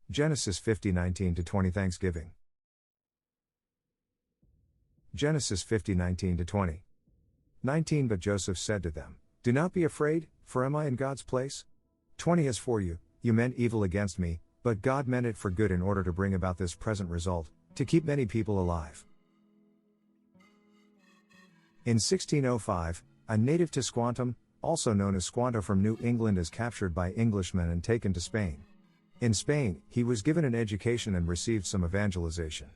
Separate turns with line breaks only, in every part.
Genesis 50:19-20 Thanksgiving. Genesis 50:19-20. 19 But Joseph said to them, "Do not be afraid, for am I in God's place?" 20 As for you, you meant evil against me, but God meant it for good in order to bring about this present result, to keep many people alive. In 1605, a native to Squantum, also known as Squanto from New England, is captured by Englishmen and taken to Spain. In Spain, he was given an education and received some evangelization.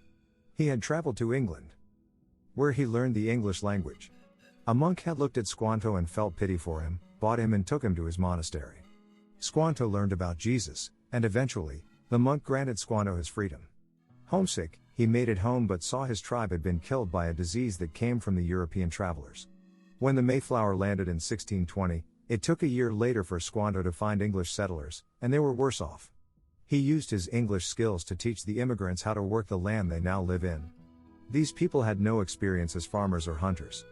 He had traveled to England, where he learned the English language. A monk had looked at Squanto and felt pity for him, bought him and took him to his monastery. Squanto learned about Jesus, and eventually, the monk granted Squanto his freedom. Homesick, he made it home but saw his tribe had been killed by a disease that came from the European travelers. When the Mayflower landed in 1620, it took a year later for Squanto to find English settlers, and they were worse off. He used his English skills to teach the immigrants how to work the land they now live in. These people had no experience as farmers or hunters.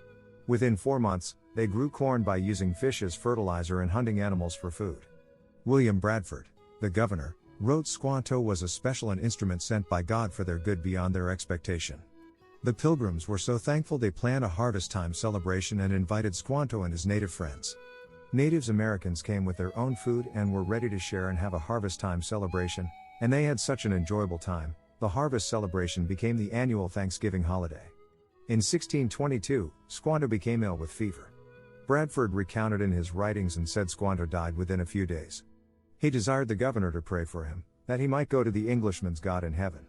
Within 4 months, they grew corn by using fish as fertilizer and hunting animals for food. William Bradford, the governor, wrote Squanto was a special and instrument sent by God for their good beyond their expectation. The Pilgrims were so thankful they planned a harvest time celebration and invited Squanto and his native friends. Native Americans came with their own food and were ready to share and have a harvest time celebration, and they had such an enjoyable time. The harvest celebration became the annual Thanksgiving holiday. In 1622, Squanto became ill with fever. Bradford recounted in his writings and said Squanto died within a few days. He desired the governor to pray for him, that he might go to the Englishman's God in heaven.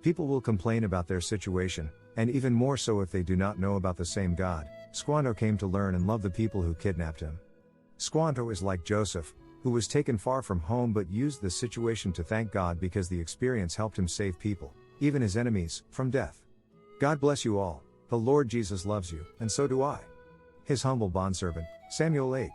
People will complain about their situation, and even more so if they do not know about the same God. Squanto came to learn and love the people who kidnapped him. Squanto is like Joseph, who was taken far from home but used the situation to thank God because the experience helped him save people, even his enemies, from death. God bless you all. The Lord Jesus loves you, and so do I. His humble bondservant, Samuel H.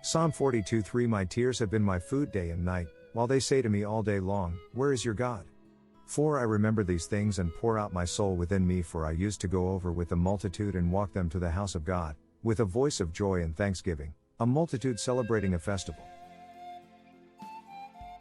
Psalm 42:3 My tears have been my food day and night, while they say to me all day long, where is your God? For I remember these things and pour out my soul within me, for I used to go over with the multitude and walk them to the house of God, with a voice of joy and thanksgiving, a multitude celebrating a festival.